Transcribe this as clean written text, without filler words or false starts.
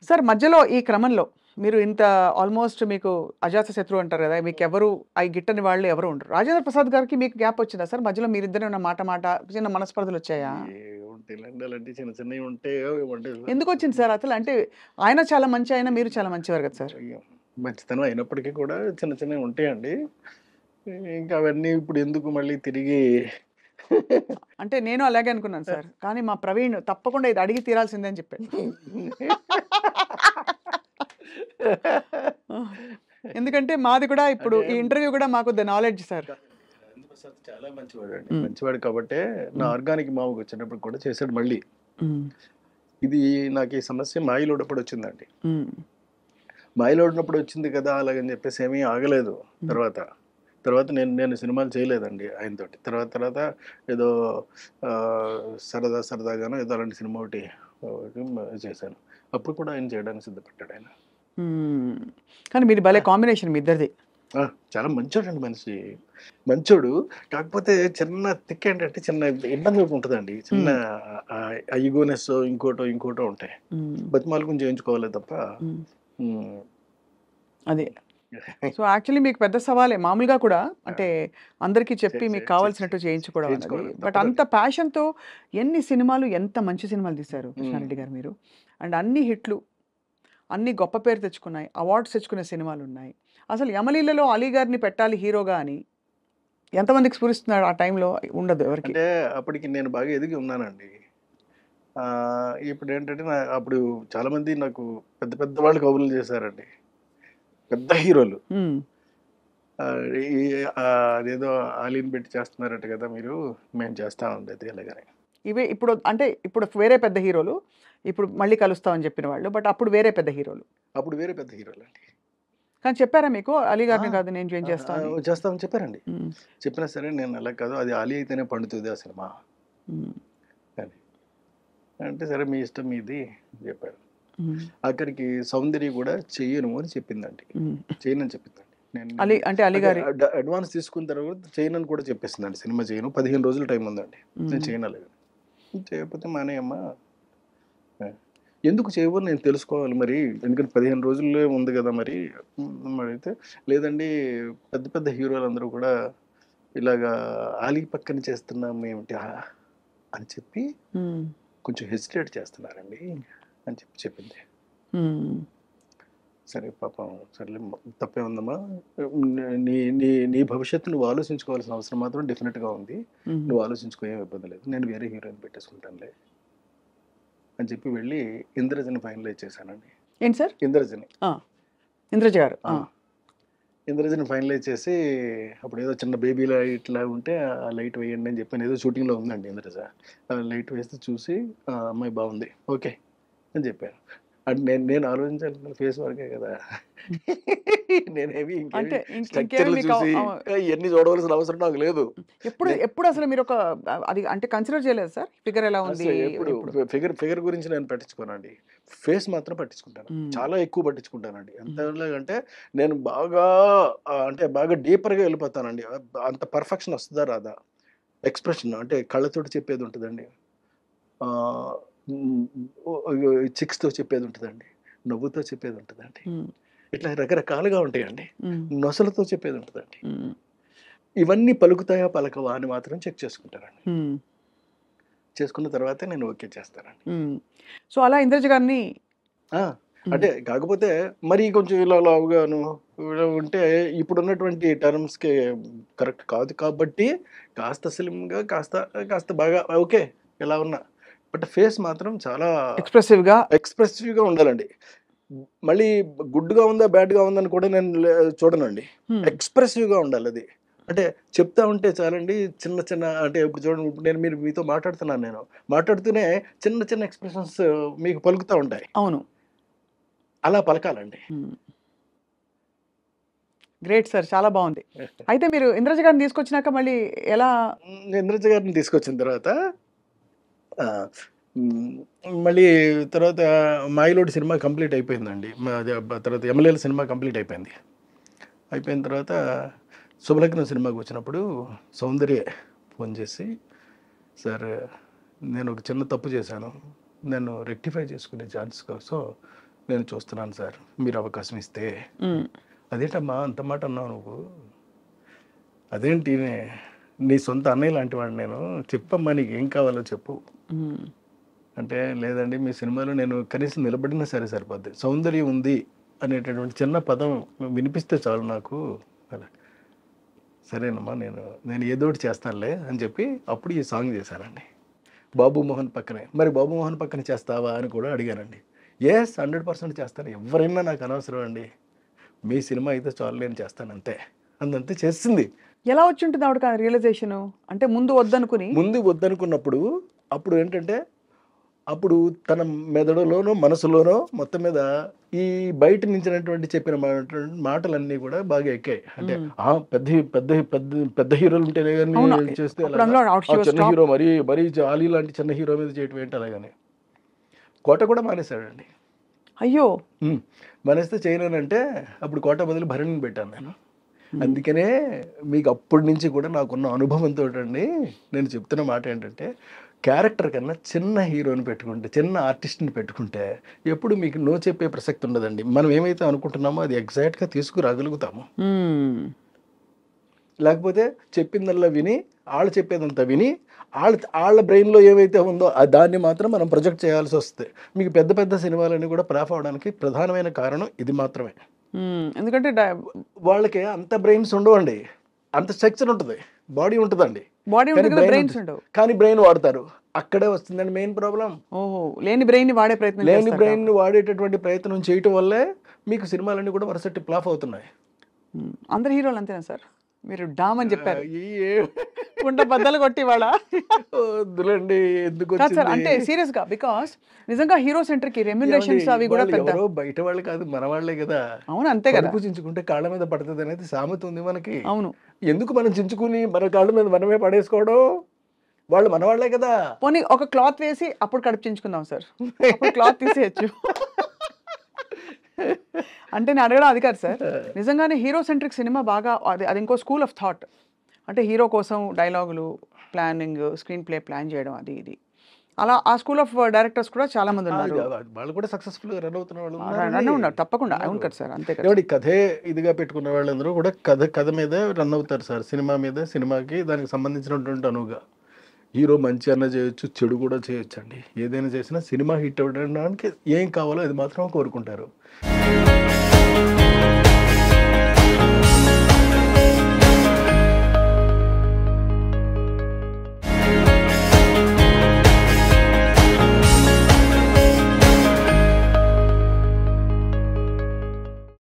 Sir మధ్యలో ఈ క్రమంలో మీరు ఇంత ఆల్మోస్ట్ మీకు అజాత శత్రువు అంటారు కదా! మీకెవరు గిట్టని వాళ్ళు ఎవరు ఉండరు. రాజేంద్ర ప్రసాద్ గారికి మీకు గ్యాప్ వచ్చిందా సార్? మధ్యలో మీరిద్దరు ఏమైనా మాట చిన్న మనస్పర్ధలొచ్చాయా? ఏముంటాయిలెండి అలాంటివి చిన్న చిన్నవి ఉంటే అంటే ఎందుకొచ్చింది సార్ అసలు? అంటే ఆయన చాలా మంచి ఆయన, మీరు చాలా మంచివారు కదా సార్! మంచితనం అయినప్పటికీ కూడా చిన్న చిన్నవి ఉంటాయండి. ఇంకా అవన్నీ ఇప్పుడు ఎందుకు మళ్ళీ తిరిగి అంటే నేను అలాగే అనుకున్నాను సార్. కానీ మా ప్రవీణ్ తప్పకుండా ఇది అడిగి తీరాల్సిందే అని చెప్పాడు. ఎందుకంటే మాది కూడా ఇప్పుడు అంటే ఈ ఇంటర్వ్యూ కూడా మాకు the knowledge sir. Rajendra Prasad చాలా మంచివాడండి. హ్మ్. మంచివాడు కాబట్టే నా ఆర్గానిక్ మావుకి వచ్చినప్పుడు కూడా చేశాడు మళ్ళీ. హ్మ్. ఇది నాకు ఈ సమస్య మాయిలో ఉన్నప్పుడు వచ్చిందండి. హ్మ్. మాయిలో ఉన్నప్పుడు వచ్చింది కదా అలాగని చెప్పేసి ఏమీ ఆగలేదు తర్వాత. తర్వాత నేను సినిమాలు చేయలేదండి ఆయనతోటి. తర్వాత ఏదో సరదాగానో ఏదో అలాంటి సినిమా ఒకటి చేశాను. అప్పుడు కూడా ఆయన చేయడానికి సిద్ధపడ్డాడు ఆయన. హ్మ్. కానీ మీది భలే కాంబినేషన్ మీ ఇద్దరిది. చాలా మంచోడండి మనిషి. మంచోడు. కాకపోతే చిన్న తిక్క ఏంటంటే చిన్న ఇబ్బంది ఒకటి ఉంటదండి. చిన్న ఈగోనెస్ ఇంకోటో ఉంటాయి. బతిమాలుకుని చేయించుకోవాలే తప్ప హ్మ్. అదే. సో, యాక్చువల్లీ మీకు పెద్ద సవాలే. మామూలుగా కూడా అంటే అందరికీ చెప్పి మీకు కావాల్సినట్టు చేయించుకోవడం అనేది. చేయించుకోవాలి బట్ అంత ప్యాషన్‌తో ఎన్ని సినిమాలు, ఎంత మంచి సినిమాలు తీశారు కృష్ణారెడ్డి గారు మీరు. అండ్ అన్ని హిట్లు, అన్ని గొప్ప పేరు తెచ్చుకున్నాయి. అవార్డ్స్ తెచ్చుకునే సినిమాలున్నాయి. అసలు 'యమలీలలో' అలీ గారిని పెట్టాలి హీరోగా అని ఎంతమందికి స్ఫురిస్తున్నాడు ఆ టైంలో? ఉండదు ఎవరికీ. అంటే అప్పటికి నేను బాగా ఎదిగి ఉన్నానండి. ఇప్పుడేంటంటే అప్పుడు చాలామంది నాకు పెద్ద వాళ్ళు కబుర్లు చేశారండి. పెద్ద హీరోలు. హ్మ్. ఈ అదేదో ఆలీని పెట్టి చేస్తున్నారట కదా మీరు. మేము చేస్తామండి అది అలాగని. ఇవే ఇప్పుడు వేరే పెద్ద హీరోలు. ఇప్పుడు మళ్ళీ కలుస్తామని చెప్పిన వాళ్ళు. బట్ అప్పుడు వేరే పెద్ద హీరోలు. అప్పుడు వేరే పెద్ద హీరోలండి. కానీ చెప్పారా మీకు అలీ ఆ! గారిని కాదు నేను జాయిన్ చేస్తా అని? చేస్తామని చెప్పారండి. హ్మ్. చెప్పినా సరే నేను అలా కాదు. అది ఆలీ అయితేనే పండుతది ఆ సినిమా హ్మ్. అని. అంటే సరే మీ ఇష్టం మీది అని చెప్పారు. హ్మ్. ఆఖరికి సౌందర్య కూడా చెయ్యను అని చెప్పిందండి. హ్మ్. చేయనని చెప్పిందండి. అలీ గారి అడ్వాన్స్ తీసుకున్న తర్వాత చేయనని కూడా చెప్పేసిందండి. సినిమా చేయను. 15 రోజులు టైం ఉందండి. నేను చేయను అలాగని. చేయకపోతే మానేయమ్మా. ఎందుకు చేయవో నేను తెలుసుకోవాలి మరి. ఎందుకంటే 15 రోజుల్లో ఉంది కదా మరి. అడిగితే లేదండి పెద్ద హీరోలందరూ కూడా ఇలాగా ఆలీ పక్కన చేస్తున్నాం ఏమిటి అని చెప్పి హ్మ్. కొంచెం హెసిటేట్ చేస్తున్నారండి అని చెప్పింది. హ్మ్. సరే పాపం సర్లే తప్పే ఉందమ్మా. నీ నీ నీ భవిష్యత్తు నువ్వు ఆలోచించుకోవాల్సిన అవసరం మాత్రం డెఫినెట్‌గా ఉంది. నువ్వు ఆలోచించుకో ఏం ఇబ్బంది లేదు. నేను వేరే హీరోయిన్ పెట్టేసుకుంటానులే అని చెప్పి వెళ్ళి ఇంద్రజని ఫైనలైజ్ చేశానండి. ఏంటి సార్? ఇంద్రజని. ఇంద్రజ గారు. ఇంద్రజని ఫైనలైజ్ చేసి అప్పుడు ఏదో చిన్న బేబీలా ఇట్లా ఉంటే ఆ లైట్ వేయండి అని చెప్పాను. ఏదో షూటింగ్‌లో ఉందండి ఇంద్రజ. లైట్ వేస్తే చూసి అమ్మాయి బాగుంది. ఓకే అని చెప్పాను. అంటే నేను ఆలోచించాల్సిన ఫేస్ వరకే కదా! నేనేమి అంటే ఇంకేమి ఇంకేమి స్ట్రక్చర్‌లు మీకు చూసి ఇయన్నీ చూడవలసిన అవసరం నాకు లేదు. ఎప్పుడు అసలు మీరు అది అంటే కన్సిడర్ చేయలేదా సార్? ఫిగర్ ఎలా ఉంది? ఎప్పుడు ఫిగర్ గురించి నేను పట్టించుకోనండి. ఫేస్ మాత్రం పట్టించుకుంటాను. చాలా ఎక్కువ పట్టించుకుంటానండి. ఎంతలాగంటే నేను బాగా అంటే బాగా డీపర్‌గా వెళ్ళిపోతానండి. అంత పర్ఫెక్షన్ వస్తదా రాదా? ఎక్స్‌ప్రెషన్ అంటే కళ్ళతోటి చెప్పేది ఉంటదండి. ఆహ్, చిక్స్‌తో చెప్పేది ఉంటదండి. నవ్వుతో చెప్పేది ఉంటదండి. ఇట్లా రకరకాలుగా ఉంటాయండి. నొసలతో చెప్పేది ఉంటదండి. ఇవన్నీ పలుకుతాయా? పలకవా? అని మాత్రం చెక్ చేసుకుంటానండి. చేసుకున్న తర్వాతే నేను ఓకే చేస్తానండి. సో, అలా ఇంద్రజ గారిని అంటే కాకపోతే మరీ కొంచెం ఇలా లావుగాను ఇలా ఉంటే ఇప్పుడున్నటువంటి టర్మ్స్‌కి కరెక్ట్ కాదు కాబట్టి కాస్త స్లిమ్‌గా కాస్త బాగా ఓకే. ఎలా ఉన్నా. బట్ ఫేస్ మాత్రం చాలా ఎక్స్‌ప్రెసివ్‌గా ఉండాలండి. మళ్ళీ గుడ్‌గా ఉందా? బ్యాడ్‌గా ఉందని కూడా నేను చూడనండి. ఎక్స్‌ప్రెసివ్‌గా ఉండాలది. అంటే చెప్తా ఉంటే చాలండి చిన్న అంటే ఇప్పుడు చూడండి ఇప్పుడు మీతో మాట్లాడుతున్నాను నేను. మాట్లాడుతూనే చిన్న ఎక్స్‌ప్రెషన్స్ మీకు పలుకుతా ఉంటాయి. అవును. అలా పలకాలండి. Great sir. చాలా బావుంది. అయితే మీరు ఇంద్రజ గారిని తీసుకొచ్చినాక మళ్ళీ ఎలా? ఇంద్రజ గారిని తీసుకొచ్చిన తర్వాత మళ్ళీ తర్వాత 'మాయిలోడి' సినిమా కంప్లీట్ అయిపోయిందండి. అదే తర్వాత 'యమలీల' సినిమా కంప్లీట్ అయిపోయింది. అయిపోయిన తర్వాత 'శుభలగ్నం' సినిమాకి వచ్చినప్పుడు సౌందర్య ఫోన్ చేసి, "సార్ నేను ఒక చిన్న తప్పు చేశాను. నన్ను రెక్టిఫై చేసుకునే ఛాన్స్ కోసం నేను చూస్తున్నాను సార్, మీరు అవకాశం ఇస్తే. అదేంటమ్మా అంత మాట అన్నావు నువ్వు? అదేంటి నీ సొంత అన్నయ్య లాంటి వాడు నేను, చెప్పమ్మా నీకు ఏం కావాలో చెప్పు అంటే, లేదండి మీ సినిమాలో నేను కనీసం నిలబడినా సరే సరిపోద్ది, సౌందర్యం ఉంది అనేటటువంటి చిన్న పదం వినిపిస్తే చాలు నాకు అలా. సరేనమ్మా నేను ఏదో ఒకటి చేస్తానులే అని చెప్పి అప్పుడు ఈ సాంగ్ చేశానండి బాబు మోహన్ పక్కనే. మరి బాబు మోహన్ పక్కన చేస్తావా అని కూడా అడిగానండి. ఎస్ 100% చేస్తాను, ఎవరైనా నాకు అనవసరం అండి, మీ సినిమా అయితే చాలు నేను చేస్తాను అంతే అందంతే చేస్తుంది. ఎలా వచ్చి ఉంటుంది ఆవిడకి ఆ రియలైజేషన్? అంటే ముందు వద్దనుకున్నప్పుడు అప్పుడు ఏంటంటే, అప్పుడు తన మెదడులోనో మనసులోనో మొత్తం మీద ఈ బయట నుంచినటువంటి చెప్పిన మాటలన్నీ కూడా బాగా ఎక్కాయి. అంటే పెద్ద పెద్ద పెద్ద పెద్ద హీరోలు ఉంటేనే కానీ చేస్తే చిన్న హీరో మరీ జాలీ లాంటి చిన్న హీరో మీద చేయటం ఏంటి అలాగని కోట కూడా మానేశాడండి. అయ్యో, మానేస్తే చేయలేనంటే అప్పుడు కోట బదులు భరణిని పెట్టాను నేను. అందుకనే మీకు అప్పటి నుంచి కూడా నాకున్న అనుభవంతో అండి నేను చెప్తున్న మాట ఏంటంటే, క్యారెక్టర్ కన్నా చిన్న హీరోని పెట్టుకుంటే, చిన్న ఆర్టిస్ట్ని పెట్టుకుంటే ఎప్పుడు మీకు నో చెప్పే ప్రసక్తి ఉండదండి. మనం ఏమైతే అనుకుంటున్నామో అది ఎగ్జాక్ట్గా తీసుకురాగలుగుతాము. లేకపోతే చెప్పిందల్లా విని వాళ్ళు చెప్పేదంతా విని వాళ్ళ బ్రెయిన్లో ఏమైతే ఉందో దాన్ని మాత్రం మనం ప్రొజెక్ట్ చేయాల్సి వస్తుంది. మీకు పెద్ద పెద్ద సినిమాలన్నీ కూడా ఫ్లాప్ అవడానికి ప్రధానమైన కారణం ఇది మాత్రమే. ఎందుకంటే వాళ్ళకి అంత బ్రెయిన్స్ ఉండవండి, అంత స్ట్రక్చర్ ఉంటుంది, బాడీ ఉంటుందండి, కానీ బ్రెయిన్ వాడతారు. అక్కడే వస్తుందండి మెయిన్ ప్రాబ్లం. లేని బ్రెయిన్ వాడేటటువంటి ప్రయత్నం చేయటం వల్లే మీకు సినిమాలన్నీ కూడా వరుసటి ఫ్లాప్ అవుతున్నాయి. అందరు హీరోలు అంతేనా సార్? మీరు డామ్ అని చెప్పారు, గుండె బద్దలు కొట్టి వాళ్ళ వద్దులండి ఎందుకు అంటే సీరియస్ గా, బికాస్ నిజంగా హీరో సెంటర్ కి రెమ్యునరేషన్స్ అవి కూడా పెద్ద బయట వాళ్ళు కాదు మన వాళ్ళే కదా. అవును అంతే కదా, చించుకుంటే కాళ్ళ మీద పడుతుంది అనేది సామెత ఉంది మనకి. అవును, ఎందుకు మనం చించుకుని మన కాళ్ళ మీద మనమే పడేసుకోవడం? వాళ్ళు మన వాళ్ళే కదా. పోనీ ఒక క్లాత్ వేసి అప్పుడు కడుపు చించుకుందాం సార్, క్లాత్ తీసేయచ్చు. అంటే నేను అడగడం అది కాదు సార్, నిజంగానే హీరో సెంట్రిక్ సినిమా బాగా అది ఇంకో స్కూల్ ఆఫ్ థాట్. అంటే హీరో కోసం డైలాగులు ప్లానింగ్, స్క్రీన్ ప్లే ప్లాన్ చేయడం, అది ఇది అలా ఆ స్కూల్ ఆఫ్ డైరెక్టర్స్ కూడా చాలా మంది ఉన్నారు. వాళ్ళు కూడా సక్సెస్ఫుల్ గా రన్ అవుతున్న వాళ్ళు ఉన్నారు తప్పకుండా. అవును కదా సార్, అంతే కదా. కథే ఇదిగా పెట్టుకున్న వాళ్ళందరూ కూడా కథ మీద రన్ అవుతారు సార్. సినిమా మీద, సినిమాకి దానికి సంబంధించినటువంటి అనువుగా హీరో మంచి అన్న చేయొచ్చు, చెడు కూడా చేయొచ్చు అండి. ఏదైనా చేసినా సినిమా హిట్ అవ్వడానికి ఏం కావాలో అది మాత్రం కోరుకుంటారు.